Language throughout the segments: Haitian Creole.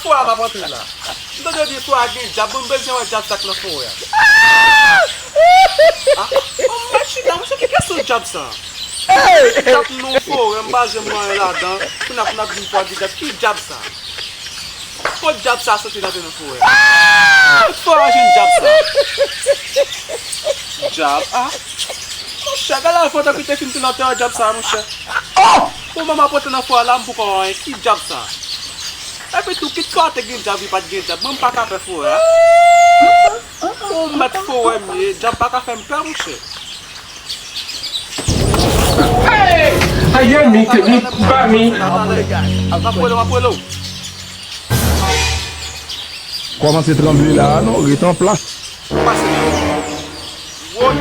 fwa ma pote la. Mwen de di fwa gen jab, mwen bezwen wè jab sak la fwa ya. Mwen chita, mwen se ki son jab sa? Jab nou fwa, mwen baje mwen la dan, pou na bin fwa di jab, ki jab sa? Ko jab sa soti la den fwa ya? Mwen fwa jen jab sa? Jab, Mwen chè, gala la fwa ta ki te fin tou nan te an jab sa, mwen chè. Pou mama pote nan fwa la, mwen pou kon an, ki jab sa? E pe tou kit kwa te gen jab, yi pat gen jab, mwen pa ka fe fwa ya. Ou met fwa mi, jab pa ka fe mpe mwen chè. Aye mi, te mi, ba mi. Apwelo. Koman se tremble la, non? Rete en place. Pase mi. Woy.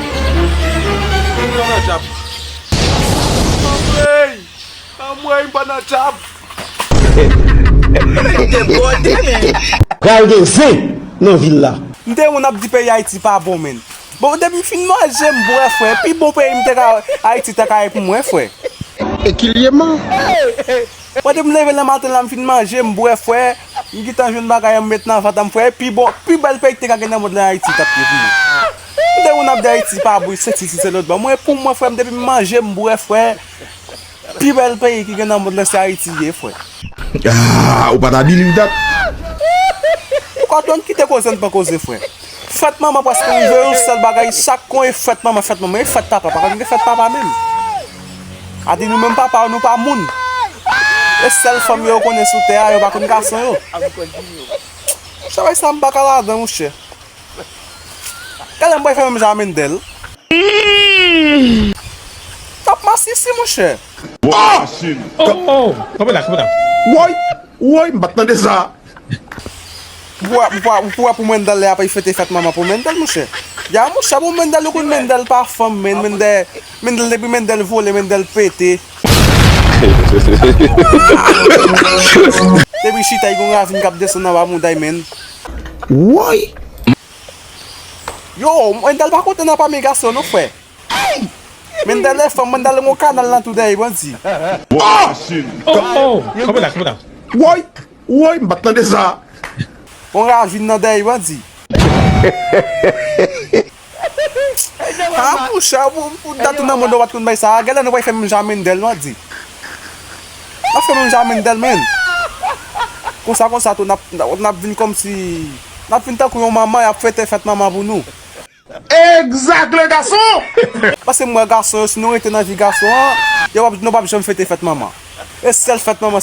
Yon an jab. Amwey mba nan jab. Gade zen nan villa. Nde yon ap di pe Haiti pa bon men. Bon debi fin manje mbwe fwe, pi bon pe mte ka Haiti te ka ep mwen fwe. Ekilyeman. Bon debi leve le matin la fin manje mbwe fwe, mgitan joun bagay met nan fatam fwe, pi bon, pi bel pe te ka gen nan mod la Haiti tap ye mwen. Nde yon ap di Haiti pa bon, se lot ba. Mwen pou mwen fwe mdebi manje mbwe fwe, pi bel pe ki gen nan mod la Haiti ye fwe. Ou pa ta biliv dat? Kwa ton ki te kozen pa koze fwe. Fèt maman paske yon ve yon sel bagay, chak kon yon fèt maman, yon fèt papa, pa kon yon fèt papa men. Adi nou men papa, nou pa moun. E sel fòm yon konen sou te a, yon bakon gason yon. Chavay sa mbaka la dan mou chè. Kèlè mboy fè mèm jamen del? Tap masisi mou chè. Komè da. Woy, mbatan de sa. Mwa pou mwen dal le apay fete fèt mama pou mwen dal mou chè. Ya mou chè pou mwen dal yon kon mwen dal pa fòm men, mwen dal debi mwen dal vole, mwen dal pete. Debi chita yon ravin kap deson nan wap moun day men. Woy. Yo, mwen dal pa kote nan pa mi gason nou fwe. Mwen dal le fòm, mwen dal yon kanal nan today yon di. Komè da. Woy, mbatan de sa. On ravin nan day yon di. Ha, moucha, pou datou nan moun do wat koun bay sa, gala nou bay fè mwen jamen del nou di. Na fè mwen jamen del men. Konsa tou, nap vin kom si... Nap vin tan kou yon maman yap fèt maman pou nou. Exact le gason! Pase mwen gason, si nou rete nan vi gason, yon nou pa jom fèt maman. E sel fèt maman,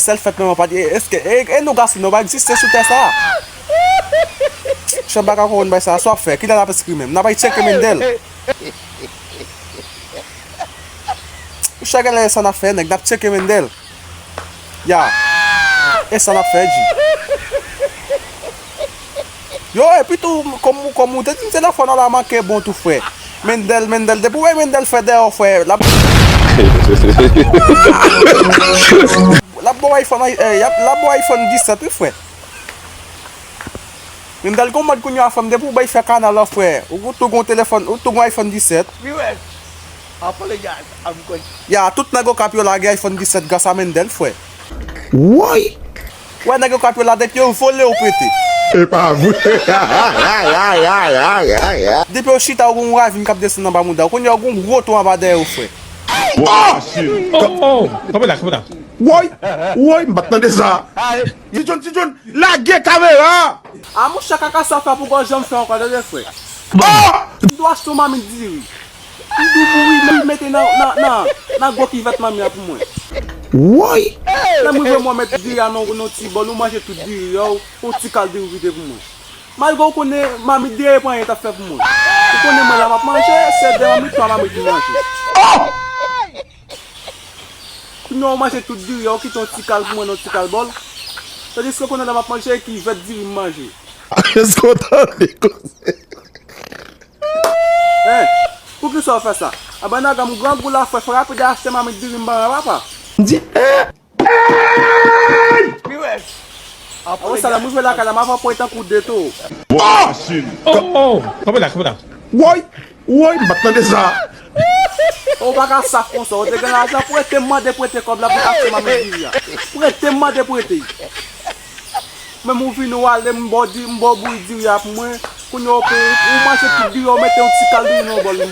pa di, e nou gason nou ba existe sou te sa. Che baka kon bay sa, so fè, ki la pe skri men, nan bay cheke men del. Ou cheke la e san a fè, nek, nap cheke men del. Ya, e san a fè di. Yo, e pi tou, komou, te din te la fò nan la manke bon tou fè. Men del, depou we men del fè de ou fè. La bo iPhone 17 ou fè. Men dal kon mod koun yo a fèm, depou bay fè kanal la fè. Ou tou gon telefon, ou tou gon iPhone 17. Ya, tout nan go kap yo la ge iPhone 17 gasa men del fè. Woy. Wè nan go kap yo la dek yo vole ou pète. E pa vou. Depi yo chita ou gon ravin kap desen nan ba mouda, kon yo gon roto an ba de ou fè. Komè da. Woy, mbatan de sa. Si John, la ge kamera. A mou chaka ka sa fè pou kon jom fè an kwa de fè. Ndo as to mami diri. Ndo boui mette nan go ki vet mami a pou mwen. Woy. Nan mwen mwen mette diri anon ti bol ou manje tout diri yo, ou ti kal diri vide pou mwen. Malgo konen mami diri pou an yeta fè pou mwen. Ou konen mwen la map manje, se de mami to mami di manje. Nou manje tout diri yo, ki ton ti kal pou mwen nou ti kal bol. Se diske konen la map manje ki vet diri manje. Esko tan de kose? Pou ki sou fè sa? Aban nan gam gran gou la fè fè rapide achete mami diri mban rapa. Di. Ou sa la mou jwe la ka la ma fè pou etan kou de to. Komè da. Woy, mbatan de sa. Ou baka saf kon sa, ou te gen la ajan pou ete mande pou ete kob la pou achete mami diri ya. Pou ete mande pou ete. Même ou vin ou ale m'bo bou di ya pour moi. Qu'on yo ou marcher tout bi ou mettre un petit caldo dans bol moi.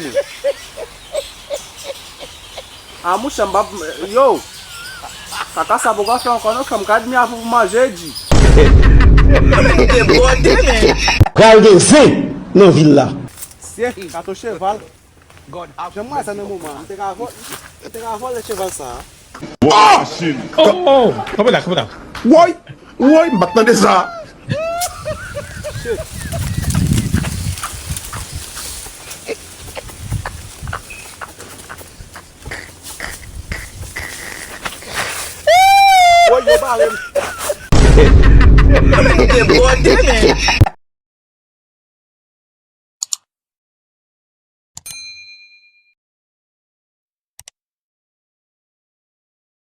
Ah mouche m'ba yo. Kaka ça va faire encore non comme cadre mi a pour manger dit. Regardez, c'est non villa. C'est kato cheval. J'aimerais ça dans moment. T'es ga vol le cheval ça. Oh, come là. Woy, woy, m'attendais ça. Ouais, yo parle.